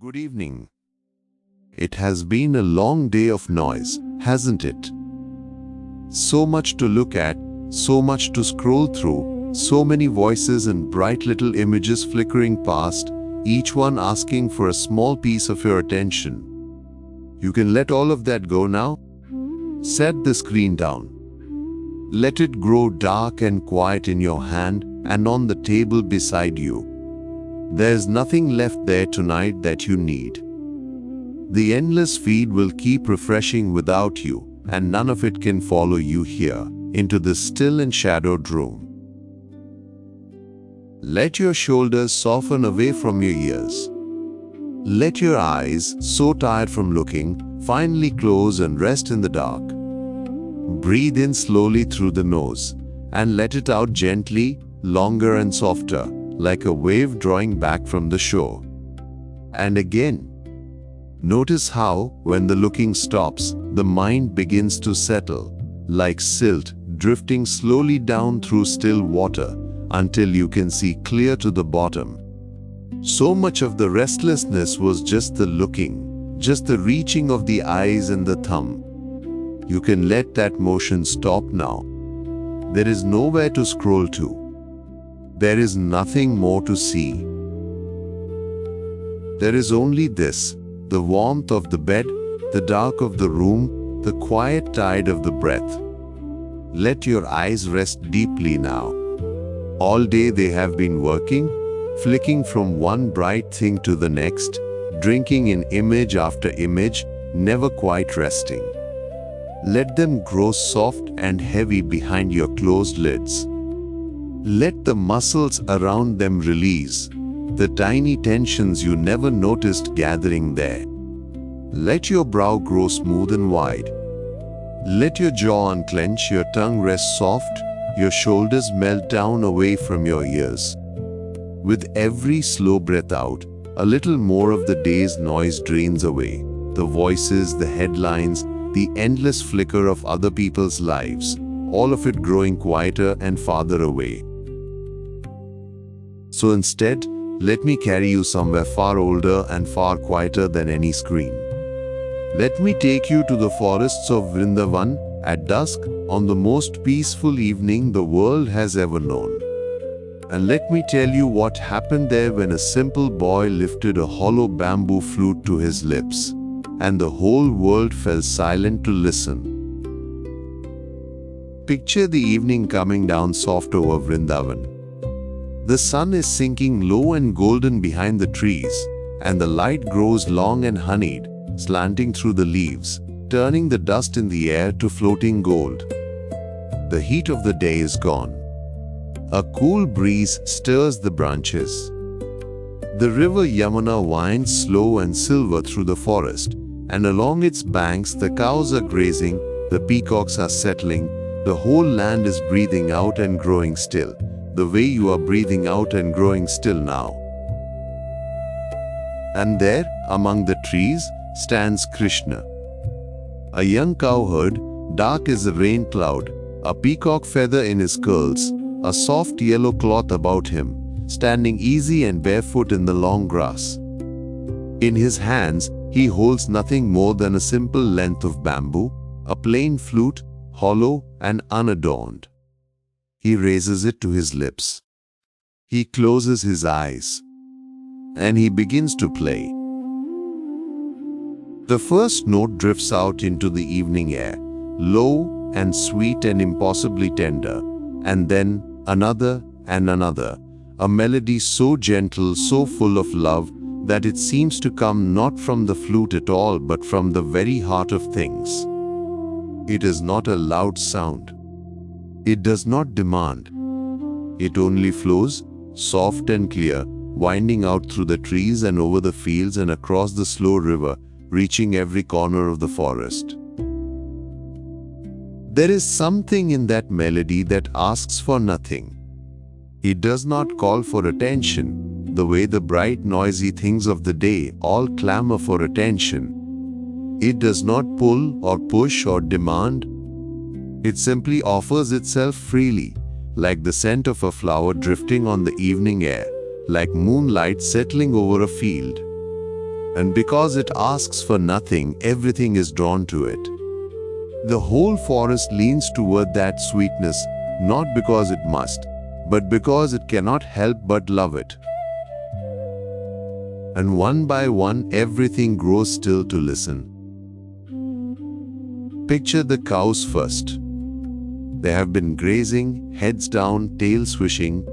Good evening. It has been a long day of noise, hasn't it? So much to look at, so much to scroll through, so many voices and bright little images flickering past, each one asking for a small piece of your attention. You can let all of that go now. Set the screen down. Let it grow dark and quiet in your hand and on the table beside you. There's nothing left there tonight that you need. The endless feed will keep refreshing without you, and none of it can follow you here, into this still and shadowed room. Let your shoulders soften away from your ears. Let your eyes, so tired from looking, finally close and rest in the dark. Breathe in slowly through the nose, and let it out gently, longer and softer, like a wave drawing back from the shore. And again, notice how, when the looking stops, the mind begins to settle, like silt drifting slowly down through still water, until you can see clear to the bottom. So much of the restlessness was just the looking, just the reaching of the eyes and the thumb. You can let that motion stop now. There is nowhere to scroll to. There is nothing more to see. There is only this, the warmth of the bed, the dark of the room, the quiet tide of the breath. Let your eyes rest deeply now. All day they have been working, flicking from one bright thing to the next, drinking in image after image, never quite resting. Let them grow soft and heavy behind your closed lids. Let the muscles around them release, the tiny tensions you never noticed gathering there. Let your brow grow smooth and wide. Let your jaw unclench, your tongue rest soft, your shoulders melt down away from your ears. With every slow breath out, a little more of the day's noise drains away. The voices, the headlines, the endless flicker of other people's lives, all of it growing quieter and farther away. So instead, let me carry you somewhere far older and far quieter than any screen. Let me take you to the forests of Vrindavan at dusk on the most peaceful evening the world has ever known. And let me tell you what happened there when a simple boy lifted a hollow bamboo flute to his lips, and the whole world fell silent to listen. Picture the evening coming down soft over Vrindavan. The sun is sinking low and golden behind the trees, and the light grows long and honeyed, slanting through the leaves, turning the dust in the air to floating gold. The heat of the day is gone. A cool breeze stirs the branches. The river Yamuna winds slow and silver through the forest, and along its banks the cows are grazing, the peacocks are settling, the whole land is breathing out and growing still, the way you are breathing out and growing still now. And there, among the trees, stands Krishna. A young cowherd, dark as a rain cloud, a peacock feather in his curls, a soft yellow cloth about him, standing easy and barefoot in the long grass. In his hands, he holds nothing more than a simple length of bamboo, a plain flute, hollow and unadorned. He raises it to his lips. He closes his eyes, and he begins to play. The first note drifts out into the evening air, low and sweet and impossibly tender, and then another and another, a melody so gentle, so full of love, that it seems to come not from the flute at all, but from the very heart of things. It is not a loud sound. It does not demand. It only flows, soft and clear, winding out through the trees and over the fields and across the slow river, reaching every corner of the forest. There is something in that melody that asks for nothing. It does not call for attention, the way the bright, noisy things of the day all clamor for attention. It does not pull or push or demand. It simply offers itself freely, like the scent of a flower drifting on the evening air, like moonlight settling over a field. And because it asks for nothing, everything is drawn to it. The whole forest leans toward that sweetness, not because it must, but because it cannot help but love it. And one by one, everything grows still to listen. Picture the cows first. They have been grazing, heads down, tails swishing.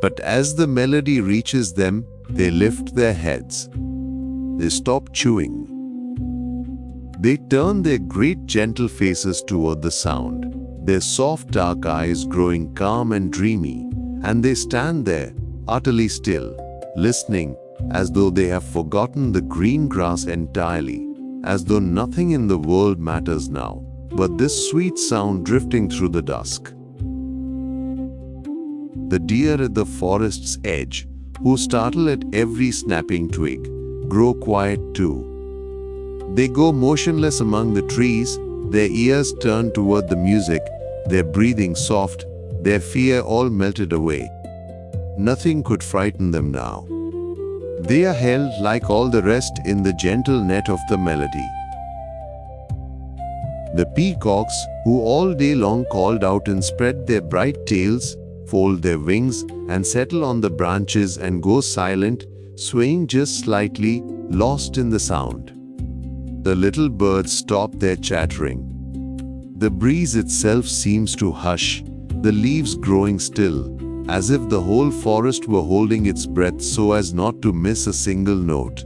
But as the melody reaches them, they lift their heads. They stop chewing. They turn their great gentle faces toward the sound, their soft dark eyes growing calm and dreamy, and they stand there, utterly still, listening, as though they have forgotten the green grass entirely, as though nothing in the world matters now, but this sweet sound drifting through the dusk. The deer at the forest's edge, who startle at every snapping twig, grow quiet too. They go motionless among the trees, their ears turned toward the music, their breathing soft, their fear all melted away. Nothing could frighten them now. They are held, like all the rest, in the gentle net of the melody. The peacocks, who all day long called out and spread their bright tails, fold their wings and settle on the branches and go silent, swaying just slightly, lost in the sound. The little birds stop their chattering. The breeze itself seems to hush, the leaves growing still, as if the whole forest were holding its breath so as not to miss a single note.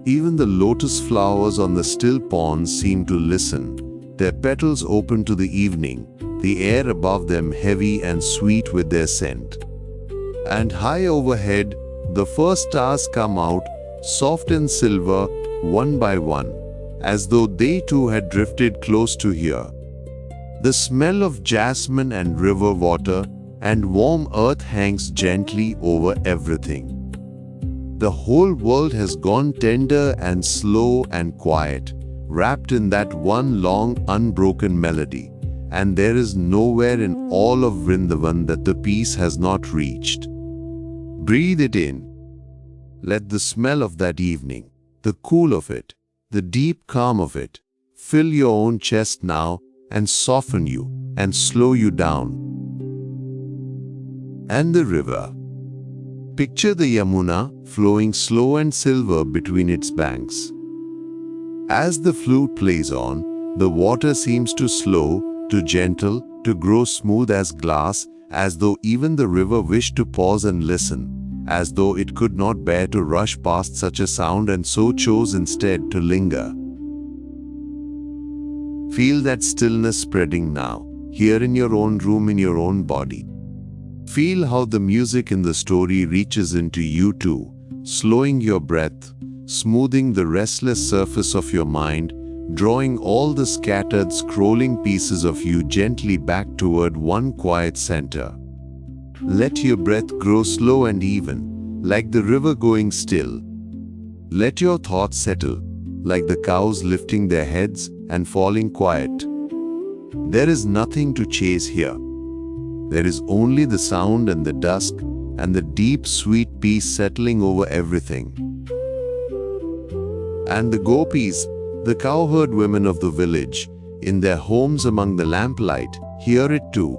Even the lotus flowers on the still ponds seem to listen, their petals open to the evening, the air above them heavy and sweet with their scent. And high overhead, the first stars come out, soft and silver, one by one, as though they too had drifted close to here. The smell of jasmine and river water and warm earth hangs gently over everything. The whole world has gone tender and slow and quiet, wrapped in that one long unbroken melody, and there is nowhere in all of Vrindavan that the peace has not reached. Breathe it in. Let the smell of that evening, the cool of it, the deep calm of it, fill your own chest now and soften you and slow you down. And the river. Picture the Yamuna flowing slow and silver between its banks. As the flute plays on, the water seems to slow, to gentle, to grow smooth as glass, as though even the river wished to pause and listen, as though it could not bear to rush past such a sound and so chose instead to linger. Feel that stillness spreading now, here in your own room, in your own body. Feel how the music in the story reaches into you too, slowing your breath, smoothing the restless surface of your mind, drawing all the scattered, scrolling pieces of you gently back toward one quiet center. Let your breath grow slow and even, like the river going still. Let your thoughts settle, like the cows lifting their heads and falling quiet. There is nothing to chase here. There is only the sound and the dusk and the deep sweet peace settling over everything. And the gopis, the cowherd women of the village, in their homes among the lamplight, hear it too.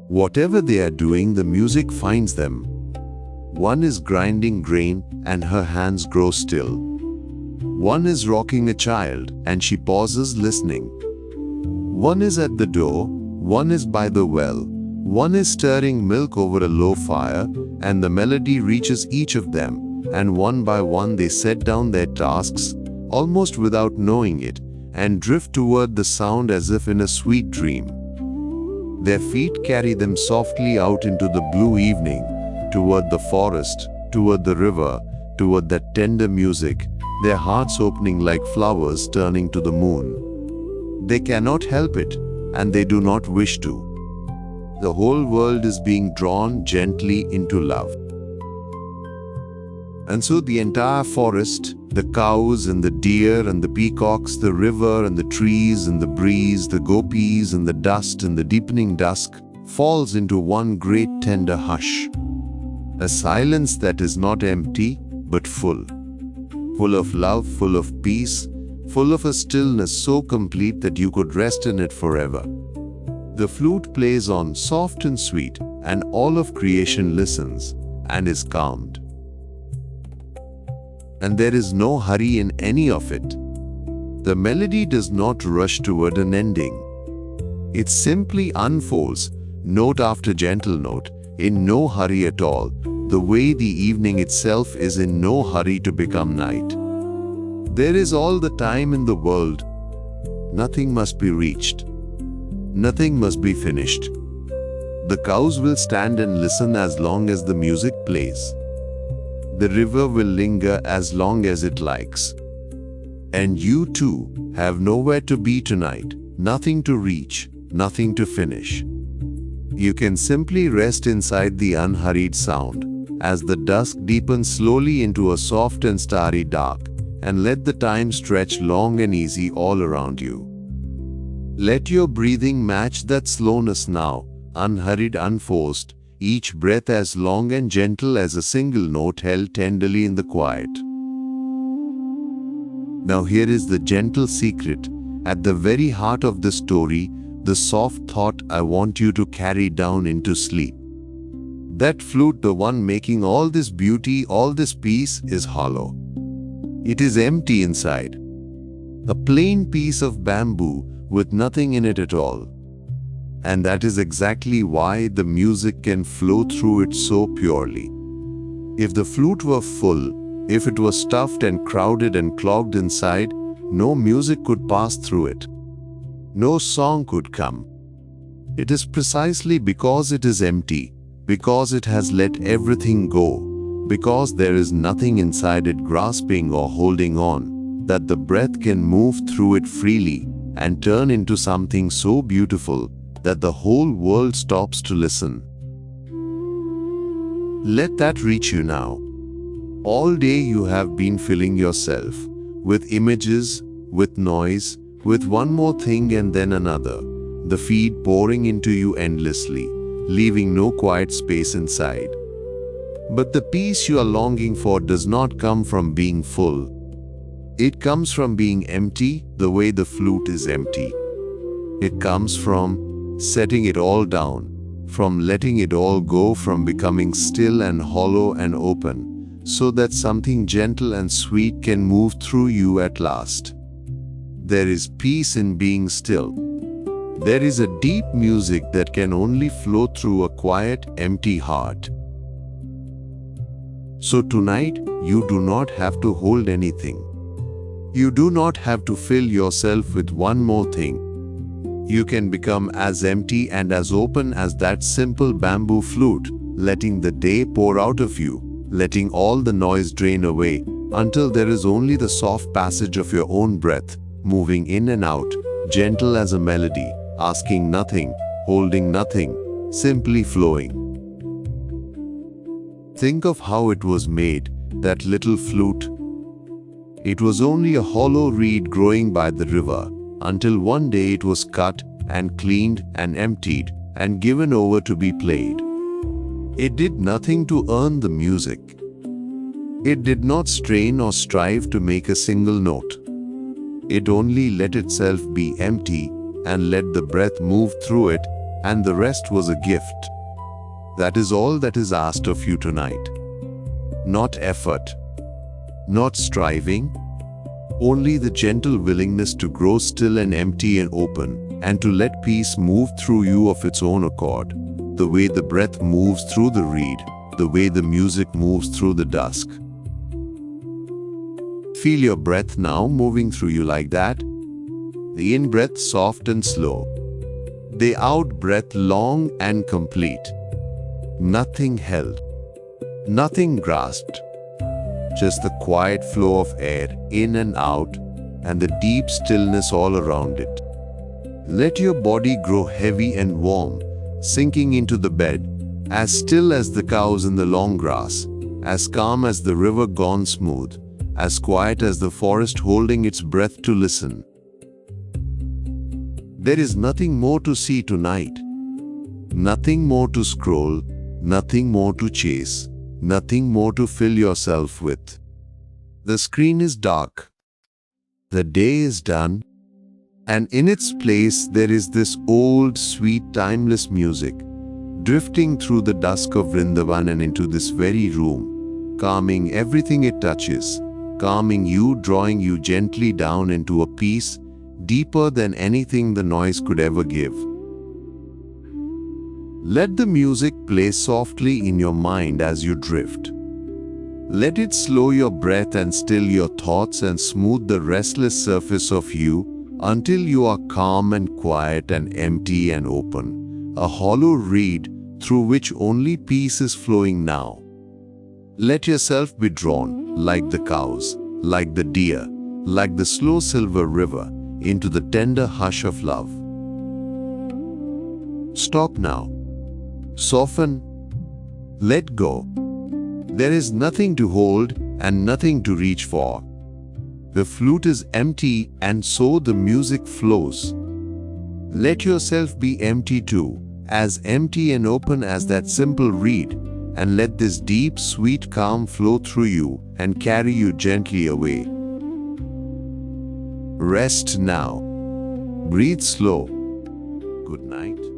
Whatever they are doing, the music finds them. One is grinding grain and her hands grow still. One is rocking a child and she pauses listening. One is at the door, one is by the well, one is stirring milk over a low fire, and the melody reaches each of them, and one by one they set down their tasks, almost without knowing it, and drift toward the sound as if in a sweet dream. Their feet carry them softly out into the blue evening, toward the forest, toward the river, toward that tender music, their hearts opening like flowers turning to the moon. They cannot help it, and they do not wish to. The whole world is being drawn gently into love. And so the entire forest, the cows and the deer and the peacocks, the river and the trees and the breeze, the gopis and the dust and the deepening dusk, falls into one great tender hush. A silence that is not empty, but full. Full of love, full of peace, full of a stillness so complete that you could rest in it forever. The flute plays on soft and sweet, and all of creation listens and is calmed. And there is no hurry in any of it. The melody does not rush toward an ending. It simply unfolds, note after gentle note, in no hurry at all, the way the evening itself is in no hurry to become night. There is all the time in the world. Nothing must be reached. Nothing must be finished. The cows will stand and listen as long as the music plays. The river will linger as long as it likes. And you too have nowhere to be tonight, nothing to reach, nothing to finish. You can simply rest inside the unhurried sound as the dusk deepens slowly into a soft and starry dark, and let the time stretch long and easy all around you. Let your breathing match that slowness now, unhurried, unforced, each breath as long and gentle as a single note held tenderly in the quiet. Now here is the gentle secret, at the very heart of the story, the soft thought I want you to carry down into sleep. That flute, the one making all this beauty, all this peace, is hollow. It is empty inside. A plain piece of bamboo with nothing in it at all. And that is exactly why the music can flow through it so purely. If the flute were full, if it was stuffed and crowded and clogged inside, no music could pass through it. No song could come. It is precisely because it is empty, because it has let everything go, because there is nothing inside it grasping or holding on, that the breath can move through it freely and turn into something so beautiful that the whole world stops to listen. Let that reach you now. All day you have been filling yourself with images, with noise, with one more thing and then another, the feed pouring into you endlessly, leaving no quiet space inside. But the peace you are longing for does not come from being full. It comes from being empty the way the flute is empty. It comes from setting it all down, from letting it all go, from becoming still and hollow and open, so that something gentle and sweet can move through you at last. There is peace in being still. There is a deep music that can only flow through a quiet, empty heart. So tonight, you do not have to hold anything. You do not have to fill yourself with one more thing. You can become as empty and as open as that simple bamboo flute, letting the day pour out of you, letting all the noise drain away, until there is only the soft passage of your own breath, moving in and out, gentle as a melody, asking nothing, holding nothing, simply flowing. Think of how it was made, that little flute. It was only a hollow reed growing by the river, until one day it was cut and cleaned and emptied and given over to be played. It did nothing to earn the music. It did not strain or strive to make a single note. It only let itself be empty and let the breath move through it, and the rest was a gift. That is all that is asked of you tonight. Not effort, not striving, only the gentle willingness to grow still and empty and open, and to let peace move through you of its own accord, the way the breath moves through the reed, the way the music moves through the dusk. Feel your breath now moving through you like that. The in-breath soft and slow. The out-breath long and complete. Nothing held. Nothing grasped. Just the quiet flow of air in and out, and the deep stillness all around it. Let your body grow heavy and warm, sinking into the bed, as still as the cows in the long grass, as calm as the river gone smooth, as quiet as the forest holding its breath to listen. There is nothing more to see tonight. Nothing more to scroll, nothing more to chase, nothing more to fill yourself with. The screen is dark. The day is done. And in its place there is this old, sweet, timeless music, drifting through the dusk of Vrindavan and into this very room, calming everything it touches, calming you, drawing you gently down into a peace deeper than anything the noise could ever give. Let the music play softly in your mind as you drift. Let it slow your breath and still your thoughts and smooth the restless surface of you until you are calm and quiet and empty and open, a hollow reed through which only peace is flowing now. Let yourself be drawn, like the cows, like the deer, like the slow silver river, into the tender hush of love. Stop now. Soften. Let go. There is nothing to hold and nothing to reach for. The flute is empty and so the music flows. Let yourself be empty too, as empty and open as that simple reed, and let this deep, sweet calm flow through you and carry you gently away. Rest now. Breathe slow. Good night.